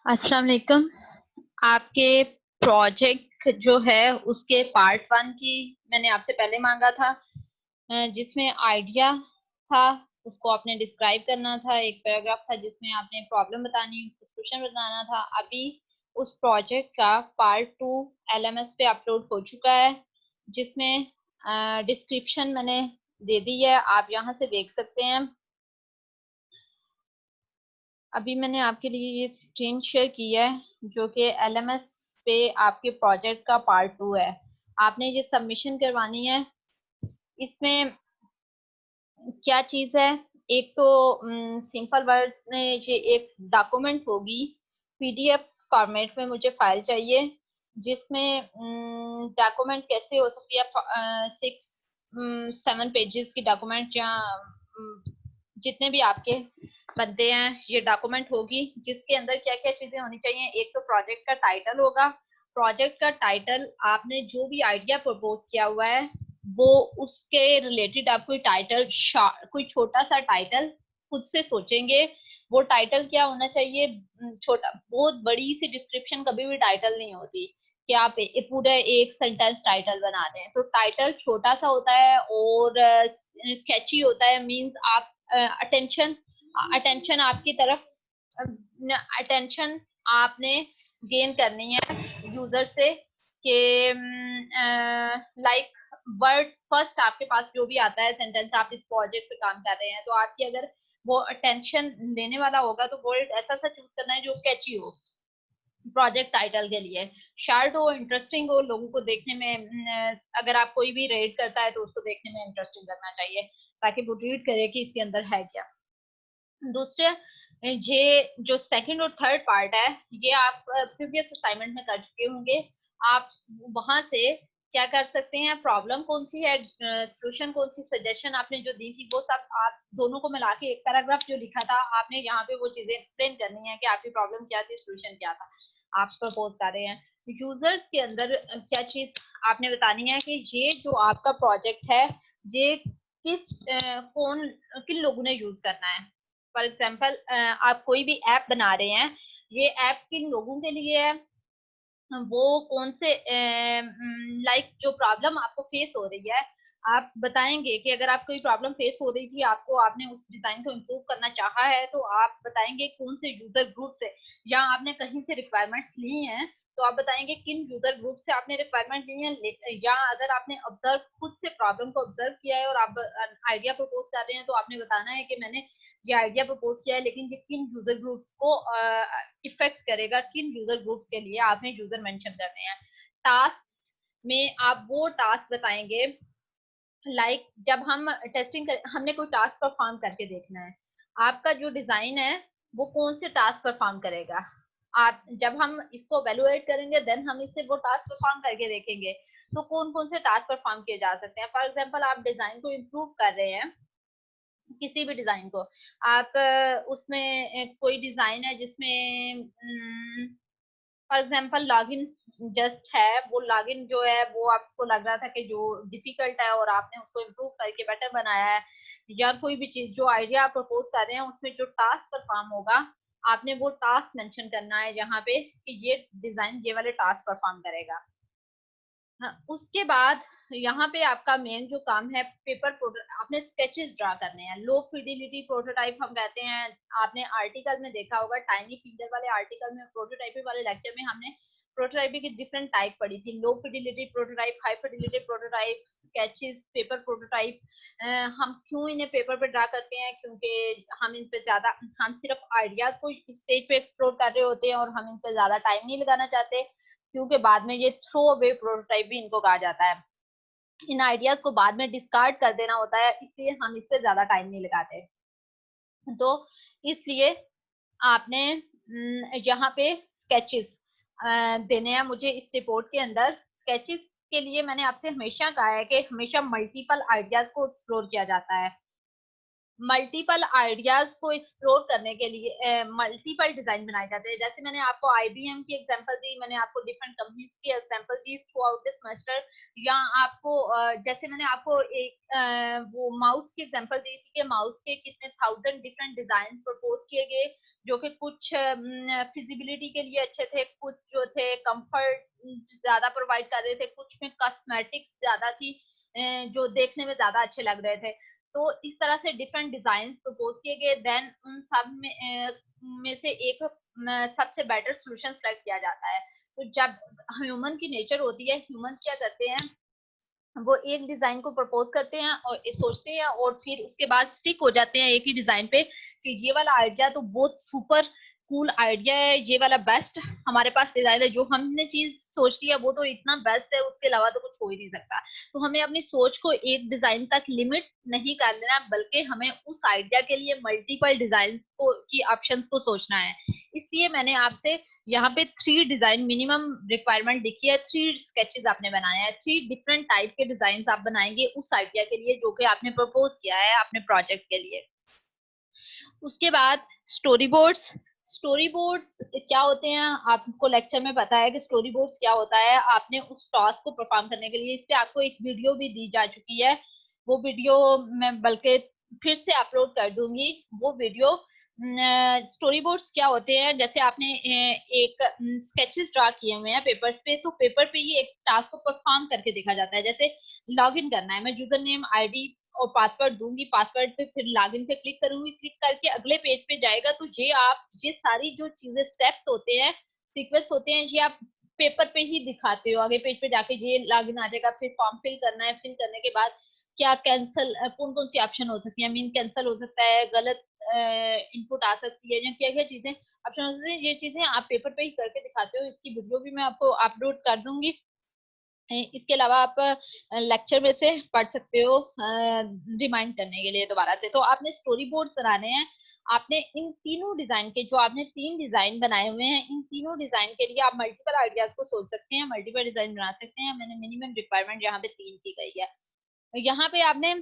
अस्सलाम वालेकुम। आपके प्रोजेक्ट जो है उसके पार्ट 1 की मैंने आपसे पहले मांगा था, जिसमें आइडिया था, उसको आपने डिस्क्राइब करना था। एक पैराग्राफ था जिसमें आपने प्रॉब्लम बतानी, सोल्यूशन बताना था। अभी उस प्रोजेक्ट का पार्ट 2 एलएमएस पे अपलोड हो चुका है, जिसमें डिस्क्रिप्शन मैंने दे दी है, आप यहाँ से देख सकते हैं। अभी मैंने आपके लिए ये स्क्रीन शेयर की है जो कि एलएमएस पे आपके प्रोजेक्ट का पार्ट 2 है। आपने ये सबमिशन करवानी है। इसमें क्या चीज है, एक तो सिंपल वर्ड में ये एक डॉक्यूमेंट होगी, पीडीएफ फॉर्मेट में मुझे फाइल चाहिए, जिसमें डॉक्यूमेंट कैसे हो सकती है, 6-7 पेजेस की डॉक्यूमेंट, या जितने भी आपके बनते हैं ये डॉक्यूमेंट होगी, जिसके अंदर क्या क्या चीजें होनी चाहिए। एक तो प्रोजेक्ट का टाइटल होगा। प्रोजेक्ट का टाइटल, आपने जो भी आइडिया प्रपोज किया हुआ है वो उसके रिलेटेड आप कोई टाइटल, कोई छोटा सा टाइटल खुद से सोचेंगे। वो टाइटल क्या होना चाहिए, छोटा, बहुत बड़ी सी डिस्क्रिप्शन कभी भी टाइटल नहीं होती कि आप पूरे एक सेंटेंस टाइटल बना दें। तो टाइटल छोटा सा होता है और कैची होता है, मींस आप अटेंशन अटेंशन आपकी तरफ, अटेंशन आपने गेन करनी है यूजर से, कि लाइक वर्ड्स फर्स्ट आपके पास जो भी आता है सेंटेंस, आप इस प्रोजेक्ट पे काम कर रहे हैं तो आपकी अगर वो अटेंशन लेने वाला होगा तो वर्ड ऐसा सा चूज करना है जो कैची हो प्रोजेक्ट टाइटल के लिए, शार्ट हो, इंटरेस्टिंग हो, लोगों को देखने में अगर आप कोई भी रेड करता है तो उसको देखने में इंटरेस्टिंग लगना चाहिए, ताकि वो रीड करे कि इसके अंदर है क्या। दूसरे, ये जो सेकंड और थर्ड पार्ट है ये आप प्रीवियस असाइनमेंट में कर चुके होंगे। आप वहां से क्या कर सकते हैं, प्रॉब्लम कौन सी है, सोल्यूशन कौन सी, सजेशन आपने जो दी थी, वो सब आप दोनों को मिला के एक पैराग्राफ जो लिखा था आपने यहाँ पे वो चीजें एक्सप्लेन करनी है कि आपकी प्रॉब्लम क्या थी, सोल्यूशन क्या था, आप प्रपोज कर रहे हैं। यूजर्स के अंदर क्या चीज आपने बतानी है कि ये जो आपका प्रोजेक्ट है ये कौन, किन लोगों ने यूज करना है। फॉर एग्जाम्पल, आप कोई भी ऐप बना रहे हैं, ये ऐप किन लोगों के लिए है, वो कौन से लाइक जो प्रॉब्लम आपको फेस हो रही है, आप बताएंगे कि अगर आप कोई प्रॉब्लम फेस हो रही थी आपको, आपने उस डिजाइन को इम्प्रूव करना चाहा है, तो आप बताएंगे कौन से यूजर ग्रुप से, या आपने कहीं से रिक्वायरमेंट्स ली हैं तो आप बताएंगे किन यूजर ग्रुप से आपने रिक्वायरमेंट ली है, या अगर आपने ऑब्जर्व, खुद से प्रॉब्लम को ऑब्जर्व किया है और आप आइडिया प्रपोज कर रहे हैं तो आपने बताना है कि मैंने ये आइडिया प्रपोज किया है लेकिन ये किन यूजर ग्रुप को इफेक्ट करेगा, किन यूजर ग्रुप के लिए आपने यूजर मेंशन करने हैं। टास्क में आप वो टास्क बताएंगे, लाइक जब हम टेस्टिंग कर, हमने कोई टास्क परफॉर्म करके देखना है, आपका जो डिजाइन है वो कौन से टास्क परफॉर्म करेगा। आप जब हम इसको वैल्यूएट करेंगे देन हम इससे वो टास्क परफॉर्म करके देखेंगे, तो कौन कौन से टास्क परफॉर्म किए जा सकते हैं। फॉर एग्जाम्पल, आप डिजाइन को इम्प्रूव कर रहे हैं, किसी भी डिजाइन को आप उसमें कोई डिजाइन है जिसमें फॉर एग्जाम्पल लॉगिन जस्ट है, वो लॉगिन जो है वो आपको लग रहा था कि जो डिफिकल्ट है और आपने उसको इम्प्रूव करके बेटर बनाया है, या कोई भी चीज जो आइडिया आप प्रपोज कर रहे हैं उसमें जो टास्क परफॉर्म होगा, आपने वो टास्क मेंशन करना है यहाँ पे कि ये डिजाइन ये वाले टास्क परफॉर्म करेगा। हाँ, उसके बाद यहाँ पे आपका मेन जो काम है, पेपर आपने स्केचेस ड्रा करने हैं, लो फिडिलिटी प्रोटोटाइप हम कहते हैं। आपने आर्टिकल में देखा होगा, टाइनी फिंगर वाले आर्टिकल में, प्रोटोटाइपिंग वाले लेक्चर में हमने प्रोटोटाइपिंग की डिफरेंट टाइप पढ़ी थी, low fidelity prototype, high fidelity prototype, sketches, paper prototype. हम क्यों इन्हें पेपर पे ड्रा करते हैं, क्योंकि हम इन पे ज्यादा, हम सिर्फ आइडियाज को स्टेज पे एक्सप्लोर कर रहे होते हैं और हम इन पे ज्यादा टाइम नहीं लगाना चाहते, क्योंकि बाद में ये थ्रो अवे प्रोटोटाइप भी इनको कहा जाता है। इन आइडियाज को बाद में डिस्कार्ड कर देना होता है, इसलिए हम इस पे ज्यादा टाइम नहीं लगाते। तो इसलिए आपने यहाँ पे स्केचेस देने हैं मुझे इस रिपोर्ट के अंदर। स्केचेस के लिए मैंने आपसे हमेशा कहा है कि हमेशा मल्टीपल आइडियाज को एक्सप्लोर किया जाता है। मल्टीपल आइडियाज को एक्सप्लोर करने के लिए मल्टीपल डिजाइन बनाए जाते हैं। जैसे मैंने आपको आईबीएम की एग्जांपल दी, मैंने आपको डिफरेंट कंपनीज की example the through out this semester, या आपको जैसे मैंने आपको एक वो माउस की एग्जांपल दी थी कि माउस के कितने 1000 डिफरेंट डिजाइन प्रपोज किए गए, जो कि कुछ फिजिबिलिटी के लिए अच्छे थे, कुछ जो थे कंफर्ट ज्यादा प्रोवाइड कर रहे थे, कुछ में कॉस्मेटिक्स ज्यादा थी जो देखने में ज्यादा अच्छे लग रहे थे। तो इस तरह से डिफरेंट डिजाइन प्रपोज किए गए, देन उन सब में से एक सबसे बेटर सोल्यूशन सेलेक्ट किया जाता है। तो जब ह्यूमन की नेचर होती है, ह्यूमन क्या करते हैं, वो एक डिजाइन को प्रपोज करते हैं और सोचते हैं और फिर उसके बाद स्टिक हो जाते हैं एक ही डिजाइन पे कि ये वाला आइडिया तो बहुत सुपर कूल आइडिया है, ये वाला बेस्ट हमारे पास डिजाइन है, जो हमने चीज सोच ली है वो तो इतना बेस्ट है, उसके अलावा तो कुछ हो ही नहीं सकता। तो हमें अपनी सोच को एक डिजाइन तक लिमिट नहीं कर लेना, बल्कि हमें उस आइडिया के लिए मल्टीपल डिजाइन को की ऑप्शन को सोचना है। इसलिए मैंने आपसे यहाँ पे 3 डिजाइन मिनिमम रिक्वायरमेंट लिखी है, 3 स्केचेस आपने बनाए हैं, 3 डिफरेंट टाइप के डिजाइन आप बनाएंगे उस आइडिया के लिए जो कि आपने प्रपोज किया है अपने प्रोजेक्ट के लिए। उसके बाद स्टोरी बोर्ड्स। स्टोरी बोर्ड्स क्या होते हैं, आपको लेक्चर में पता है कि स्टोरी बोर्ड्स क्या होता है। आपने उस टास्क को परफॉर्म करने के लिए इस पे आपको एक वीडियो भी दी जा चुकी है, वो वीडियो मैं बल्कि फिर से अपलोड कर दूंगी वो वीडियो। स्टोरी बोर्ड्स क्या होते हैं, जैसे आपने एक स्केचेस ड्रा किए हुए हैं पेपर्स पे, तो पेपर पे ही एक टास्क को परफॉर्म करके देखा जाता है। जैसे लॉग इन करना है, मैं यूजर नेम आईडी और पासवर्ड दूंगी, पासवर्ड पे फिर लॉगिन पे क्लिक करूंगी, क्लिक करके अगले पेज पे जाएगा। तो ये सारी जो चीजें स्टेप्स होते हैं, सीक्वेंस होते हैं, ये आप पेपर पे ही दिखाते हो। आगे पेज पे जाके ये लॉगिन आ जाएगा, फिर फॉर्म फिल करना है, फिल करने के बाद क्या कैंसिल, कौन कौन सी ऑप्शन हो सकती है, मीन कैंसिल हो सकता है, गलत इनपुट आ सकती है, या क्या क्या चीजें ऑप्शन हो सकती है, ये चीजें आप पेपर पे ही करके दिखाते हो। इसकी वीडियो भी मैं आपको अपलोड कर दूंगी। इसके अलावा आप लेक्चर में से पढ़ सकते हो रिमाइंड करने के लिए दोबारा से। तो आपने स्टोरी बोर्ड्स बनाने हैं। आपने इन तीनों डिजाइन के, जो आपने 3 डिजाइन बनाए हुए हैं, इन तीनों डिजाइन के लिए आप मल्टीपल आइडियाज को सोच सकते हैं, मल्टीपल डिजाइन बना सकते हैं। मैंने मिनिमम रिक्वायरमेंट यहाँ पे 3 की गई है। यहाँ पे आपने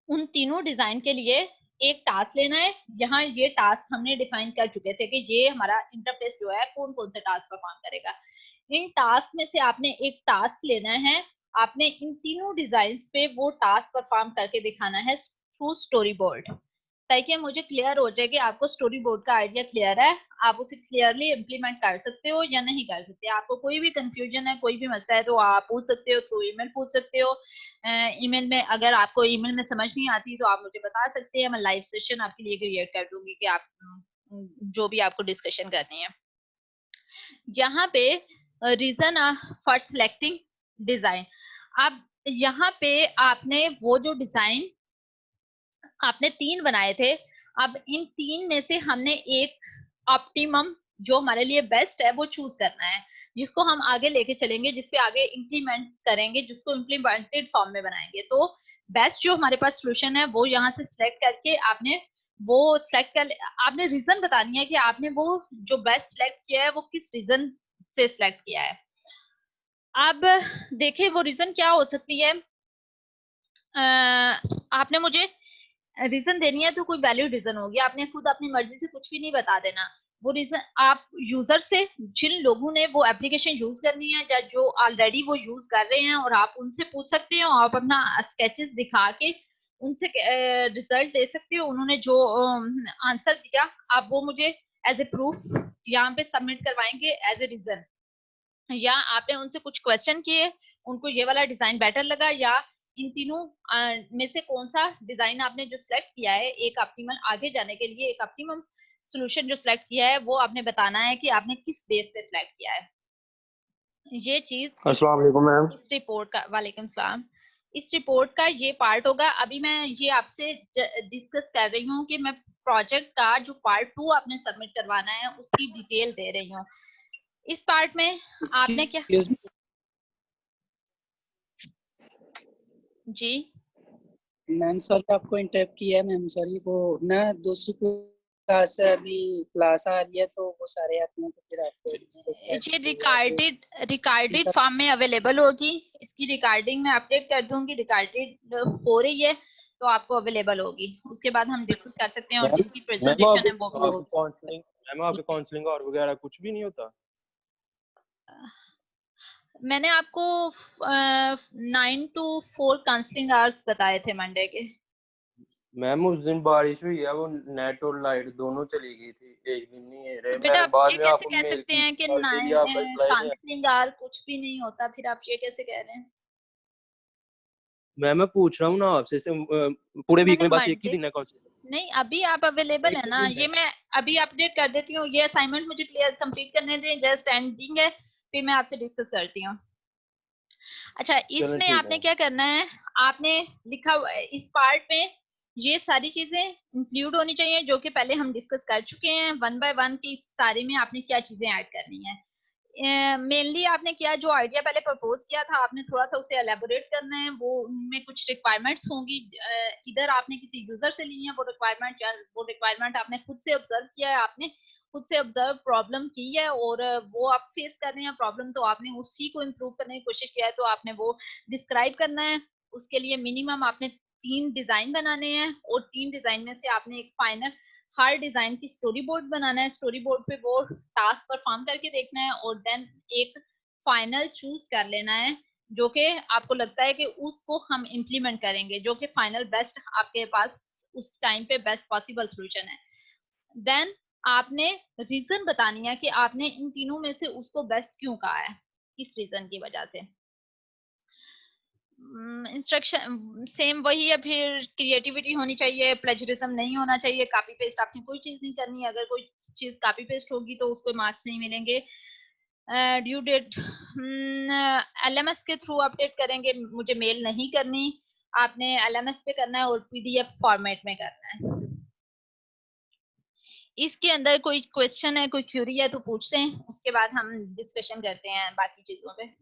उन तीनों डिजाइन के लिए एक टास्क लेना है। यहाँ ये टास्क हमने डिफाइन कर चुके थे कि ये हमारा इंटरफेस जो है कौन कौन से टास्क परफॉर्म करेगा। इन टास्क में से आपने एक टास्क लेना है, आपने इन तीनों डिजाइन पे वो टास्क परफॉर्म करके दिखाना है थ्रू स्टोरी बोर्ड, ताकि मुझे क्लियर हो जाए कि आपको स्टोरी बोर्ड का आइडिया क्लियर है, आप उसे क्लियरली इम्प्लीमेंट कर सकते हो या नहीं कर सकते। आपको कोई भी कंफ्यूजन है, कोई भी मसला है, तो आप पूछ सकते हो, थ्रू ईमेल पूछ सकते हो। ईमेल में अगर आपको ईमेल में समझ नहीं आती तो आप मुझे बता सकते हैं, मैं लाइव सेशन आपके लिए क्रिएट कर दूंगी कि आप जो भी आपको डिस्कशन करनी है। यहाँ पे रीजन फॉर सिलेक्टिंग डिजाइन। अब यहाँ पे आपने वो जो डिजाइन आपने 3 बनाए थे, अब इन 3 में से हमने एक ऑप्टिमम जो हमारे लिए बेस्ट है वो चूज करना है, जिसको हम आगे लेके चलेंगे, जिसपे आगे इम्प्लीमेंट करेंगे, जिसको इम्प्लीमेंटेड फॉर्म में बनाएंगे। तो बेस्ट जो हमारे पास सोल्यूशन है वो यहाँ से सिलेक्ट करके आपने वो सिलेक्ट कर, आपने रीजन बतानी है कि आपने वो जो बेस्ट सिलेक्ट किया है वो किस रीजन से सिलेक्ट किया है। अब देखें वो रीजन क्या हो सकती है। आपने मुझे रीजन देनी है तो कोई वैलिड रीजन होगी, आपने खुद अपनी मर्जी से कुछ भी नहीं बता देना। वो रीजन आप यूजर से, जिन लोगों ने वो एप्लीकेशन यूज करनी है या जो ऑलरेडी वो यूज कर रहे हैं, और आप उनसे पूछ सकते हो, आप अपना स्केचेस दिखा के उनसे रिजल्ट दे सकते हो। उन्होंने जो आंसर दिया आप वो मुझे एज ए प्रूफ यहाँ पे सबमिट करवाएंगे एज ए रीजन, या आपने उनसे कुछ क्वेश्चन किए, उनको ये वाला डिजाइन बेटर लगा, या इन तीनों में से कौन सा डिजाइन आपने जो सिलेक्ट किया है एक ऑप्टिमल आगे जाने के लिए, एक ऑप्टिमम सॉल्यूशन जो सिलेक्ट किया है, वो आपने बताना है कि आपने किस बेस पे सिलेक्ट किया है। ये चीज अस्सलाम वालेकुम मैम। इस रिपोर्ट का, वालेकुम सलाम, इस रिपोर्ट का ये पार्ट होगा। अभी मैं ये आपसे डिस्कस कर रही हूँ कि मैं प्रोजेक्ट का जो पार्ट 2 आपने सबमिट करवाना है उसकी डिटेल दे रही हूँ। इस पार्ट में आपने क्या जी मैम सॉरी आपको इंटरप्ट किया है मैम, सॉरी वो ना दूसरी क्लास है, अभी क्लास आ रही है तो वो सारे आते हैं तो फिर आपको डिस्कस ये करते रिकॉर्डेड फॉर्म में अवेलेबल होगी, इसकी रिकॉर्डिंग में अपडेट कर दूंगी, रिकॉर्डेड हो रही है तो आपको अवेलेबल होगी, उसके बाद हम डिस्कस कर सकते हैं, और जिनकी प्रेजेंटेशन है वो भी होगी। काउंसलिंग मैम, आपके काउंसलिंग और वगैरह कुछ भी नहीं होता? मैंने आपको 9 to 4 काउंसलिंग आवर्स बताए थे मंडे के। मैम उस दिन बारिश हुई है, वो नेट और लाइट दोनों चली गई थी, एक दिन नहीं है रहे। बेटा मैंने आप बाद ये में कैसे आपको कह मेल सकते की, हैं कि कल के लिए आपका रिप्लाई नहीं आया। सांसलिंग आर कुछ भी नहीं होता, फिर आप ये कैसे कह रहे हैं? मैं पूछ रहा हूँ ना आपसे पूरे वीक मैंने में बस एक ही मंडे दिन है कौन सा? नहीं, अभी आप अवेलेबल एक है ही ना, दिन ये है। मैं अभी अपडेट कर देती हूँ। ये असाइनमेंट मुझे क्लियर कंप्लीट करने दें, जस्ट एंडिंग है, फिर मैं आपसे डिस्कस करती हूँ। अच्छा, चलो इसमें ठीक आपने है। क्या करना है, आपने लिखा हुआ है इस पार्ट में ये सारी चीजें इंक्लूड होनी चाहिए जो कि पहले हम डिस्कस कर चुके हैं वन बाय वन की। इस सारे में आपने क्या चीजें ऐड करनी है। मेनली आपने क्या जो आइडिया पहले प्रपोज किया था, आपने थोड़ा सा उसे एलेबोरेट करना है। वो उनमें कुछ रिक्वायरमेंट्स होंगी, इधर आपने किसी यूजर से ली है वो रिक्वायरमेंट, या वो रिक्वायरमेंट आपने खुद से ऑब्जर्व किया है, आपने खुद से ऑब्जर्व प्रॉब्लम की है और वो आप फेस कर रहे हैं प्रॉब्लम, तो आपने उसी को इम्प्रूव करने की कोशिश किया है, तो आपने वो डिस्क्राइब करना है। उसके लिए मिनिमम आपने 3 डिजाइन बनाने हैं और 3 डिजाइन में से आपने एक फाइनल हर डिजाइन की स्टोरी बोर्ड बनाना है। स्टोरी बोर्ड पे वो टास्क परफॉर्म करके देखना है और देन एक फाइनल चूज कर लेना है जो कि आपको लगता है कि उसको हम इम्प्लीमेंट करेंगे, जो कि फाइनल बेस्ट आपके पास उस टाइम पे बेस्ट पॉसिबल सोल्यूशन है। देन आपने रीजन बतानी है कि आपने इन तीनों में से उसको बेस्ट क्यों कहा है, किस रीजन की वजह से। इंस्ट्रक्शन सेम वही है, फिर क्रिएटिविटी होनी चाहिए, प्लेजरिज्म नहीं होना चाहिए, कॉपी पेस्ट आपने कोई चीज नहीं करनी है। अगर कोई चीज कॉपी पेस्ट होगी तो उसको मार्क्स नहीं मिलेंगे। ड्यू डेट एलएमएस के थ्रू अपडेट करेंगे, मुझे मेल नहीं करनी, आपने एलएमएस पे करना है और पीडीएफ फॉर्मेट में करना है। इसके अंदर कोई क्वेश्चन है, कोई क्यूरी है तो पूछते हैं, उसके बाद हम डिस्कशन करते हैं बाकी चीजों पे।